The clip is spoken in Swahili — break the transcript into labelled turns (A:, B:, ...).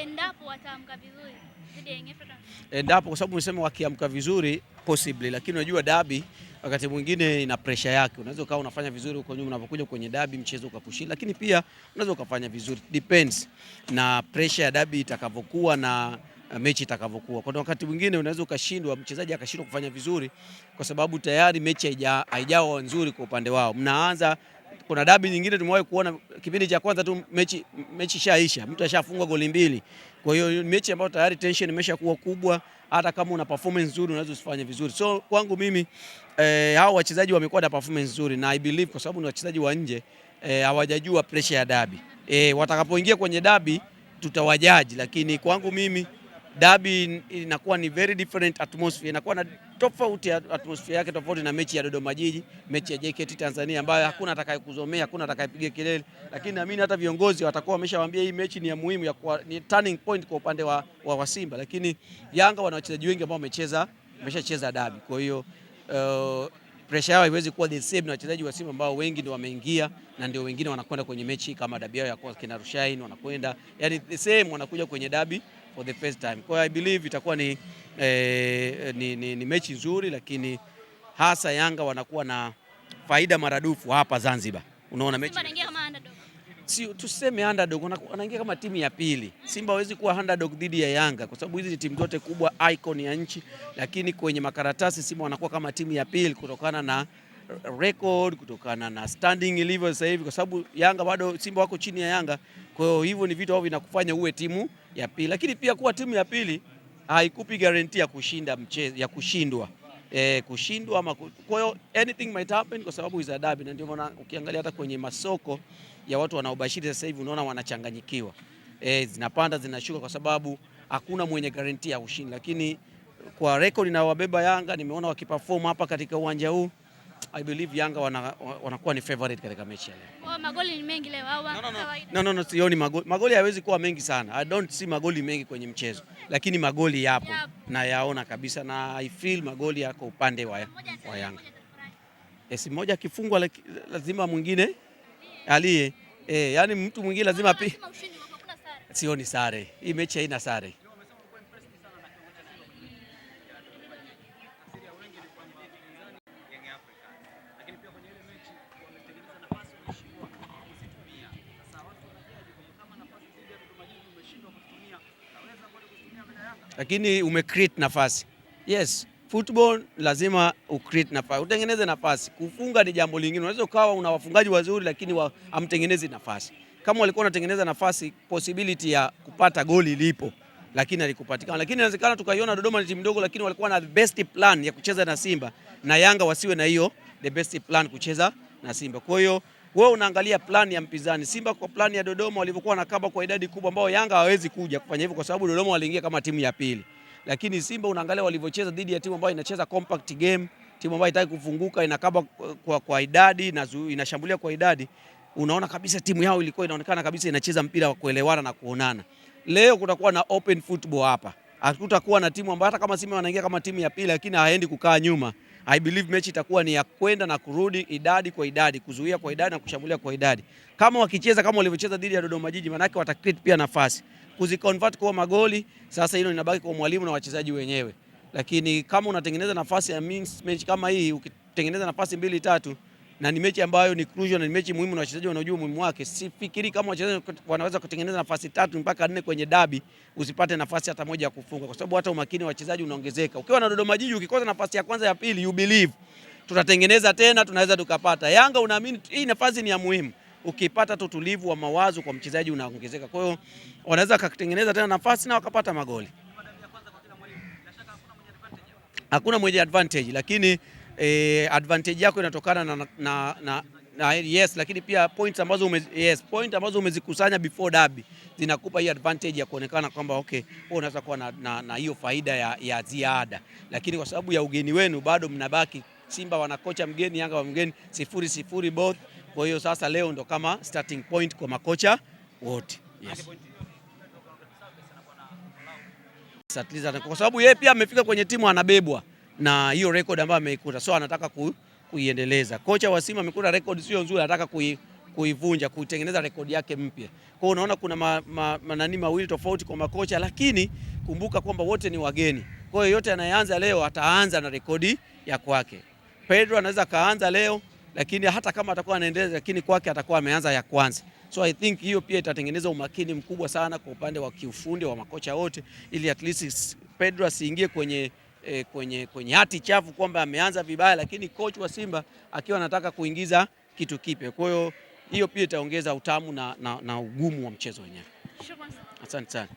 A: endapo wataamka vizuri dhidi ya Young Africans?
B: Endapo, kwa sababu umesema wakiamka vizuri possibly, lakini unajua dabi wakati mwingine ina pressure yake. Unaweza ukawa unafanya vizuri huko nyuma, unapokuja kwenye dabi mchezo ukakushinda, lakini pia unaweza ukafanya vizuri, depends na pressure ya dabi itakavyokuwa na mechi itakavyokuwa. Kwa wakati mwingine unaweza ukashindwa, mchezaji akashindwa kufanya vizuri kwa sababu tayari mechi haijawa nzuri kwa upande wao. Mnaanza, kuna dabi nyingine tumewahi kuona kipindi cha kwanza tu mechi shaisha, mtu ashafungwa goli mbili. Kwa hiyo mechi ambayo tayari tension imeshakuwa kubwa, hata kama una performance nzuri unaweza usifanye vizuri. So kwangu mimi hao wachezaji wamekuwa na performance nzuri, na I believe kwa sababu ni wachezaji wa nje hawajajua pressure ya dabi. Watakapoingia kwenye dabi tutawajaji, lakini kwangu mimi dabi inakuwa ni very different atmosphere, inakuwa na tofauti atmosphere yake tofauti na mechi ya Dodoma Jiji, mechi ya JKT Tanzania ambayo hakuna atakayekuzomea, hakuna atakayepiga kelele, lakini naamini hata viongozi watakuwa wameshawaambia hii mechi ni ya muhimu, ni turning point kwa upande wa Simba, lakini Yanga wana wachezaji wengi ambao wameshacheza dabi. Kwa hiyo pressure yao haiwezi kuwa the same na wachezaji wa Simba ambao wengi ndio wameingia na ndio wengine wanakwenda kwenye mechi kama dabi yao ya kwa kina Rushaini wanakwenda, yani the same wanakuja kwenye dabi for the first time. Kwa hiyo I believe itakuwa ni mechi nzuri, lakini hasa Yanga wanakuwa na faida maradufu hapa Zanzibar. Unaona mechi
A: Simba anaingia kama underdog.
B: Si tuseme underdog, wanaingia kama timu ya pili. Simba hawezi kuwa underdog dhidi ya Yanga kwa sababu hizi ni timu zote kubwa, icon ya nchi, lakini kwenye makaratasi Simba wanakuwa kama timu ya pili kutokana na record, kutokana na standing ilivyo sasa hivi, kwa sababu Yanga bado, Simba wako chini ya Yanga. Kwa hiyo hivyo ni vitu ambavyo vinakufanya uwe timu ya pili, lakini pia kuwa timu ya pili haikupi guarantee ya kushinda mchezo, ya kushindwa kushindwa ama kwa hiyo anything might happen kwa sababu is a derby. Na ndio maana ukiangalia hata kwenye masoko ya watu wanaobashiri sasa hivi unaona wanachanganyikiwa, zinapanda zinashuka kwa sababu hakuna mwenye guarantee ya kushinda, lakini kwa record inawabeba Yanga, nimeona wakiperform hapa katika uwanja huu, I believe Yanga wanakuwa ni favorite katika mechi ya leo.
A: Magoli ni mengi leo au
B: kawaida? No, sioni magoli. Magoli hayawezi kuwa mengi sana. I don't see magoli mengi kwenye mchezo. Lakini magoli yapo. Na yaona kabisa, na I feel magoli yako upande wa Yanga. Si mmoja akifungwa lazima mwingine aliye. Yani mtu mwingine lazima sioni sare. Hii mechi haina sare. Lakini umecreate nafasi. Yes, football lazima ucreate nafasi, utengeneze nafasi. Kufunga ni jambo lingine. Unaweza ukawa una wafungaji wazuri lakini hamtengenezi nafasi. Kama walikuwa wanatengeneza nafasi, possibility ya kupata goli lipo, lakini halikupatikana. Lakini inawezekana tukaiona Dodoma ni timu ndogo lakini walikuwa na the best plan ya kucheza na Simba, na Yanga wasiwe na hiyo the best plan kucheza na Simba. Kwa hiyo wewe unaangalia plan ya mpinzani. Simba kwa plan ya Dodoma walivyokuwa nakaba kwa idadi kubwa ambao Yanga hawezi kuja kufanya hivyo kwa sababu Dodoma waliingia kama timu ya pili. Lakini Simba unaangalia walivyocheza dhidi ya timu ambayo inacheza compact game, timu ambayo haitaki kufunguka, inakaba kwa idadi na inashambulia kwa idadi. Unaona kabisa timu yao ilikuwa inaonekana kabisa inacheza mpira wa kuelewana na kuonana. Leo kutakuwa na open football hapa. Hakutakuwa na timu ambayo hata kama Simba wanaingia kama timu ya pili lakini haendi kukaa nyuma. I believe mechi itakuwa ni ya kwenda na kurudi, idadi kwa idadi, kuzuia kwa idadi na kushambulia kwa idadi. Kama wakicheza kama walivyocheza dhidi ya Dodoma Jiji, maana yake watacreate pia nafasi, kuziconvert kwa magoli. Sasa hilo linabaki kwa mwalimu na wachezaji wenyewe. Lakini kama unatengeneza nafasi ya mechi kama hii, ukitengeneza nafasi 2-3 na ni mechi ambayo ni crucial na ni mechi muhimu na wachezaji wanajua muhimu wake, sifikiri kama wachezaji wanaweza kutengeneza nafasi 3 mpaka 4 kwenye dabi usipate nafasi hata moja ya kufunga, kwa sababu hata umakini wa wachezaji unaongezeka. Ukiwa na Dodoma Jiji ukikosa nafasi ya kwanza ya pili, you believe tutatengeneza tena, tunaweza tukapata. Yanga unaamini hii nafasi ni ya muhimu, ukipata tu tulivu wa mawazo kwa mchezaji unaongezeka. Kwa hiyo wanaweza kutengeneza tena nafasi na wakapata magoli. Hakuna mwenye advantage, lakini advantage yako inatokana na yes, lakini pia points ambazo umezikusanya before derby zinakupa hii advantage ya kuonekana kwamba okay, unaweza kuwa na hiyo faida ya ziada. Lakini kwa sababu ya ugeni wenu bado mnabaki, Simba wana kocha mgeni, Yanga wa mgeni, 0-0 both. Kwa hiyo sasa leo ndo kama starting point kwa makocha wote. Yes. Kwa sababu yeye pia amefika kwenye timu anabebwa na hiyo record ambayo ameikuta, so anataka kuiendeleza. Kocha wa Simba amekuta record sio nzuri, anataka kuivunja, kuitengeneza rekodi yake mpya. Kwa hiyo unaona kuna manani mawili tofauti kwa makocha, lakini kumbuka kwamba wote ni wageni. Kwa hiyo yote anayeanza leo ataanza na rekodi ya kwake. Pedro anaweza kaanza leo, lakini hata kama atakuwa anaendelea, lakini kwake atakuwa ameanza ya kwanza. So I think hiyo pia itatengeneza umakini mkubwa sana kwa upande wa kiufundi wa makocha wote, ili at least Pedro asiingie kwenye hati chafu kwamba ameanza vibaya, lakini coach wa Simba akiwa anataka kuingiza kitu kipya. Kwa hiyo pia itaongeza utamu na ugumu wa mchezo wenyewe.
A: Shukrani.
B: Asante sana.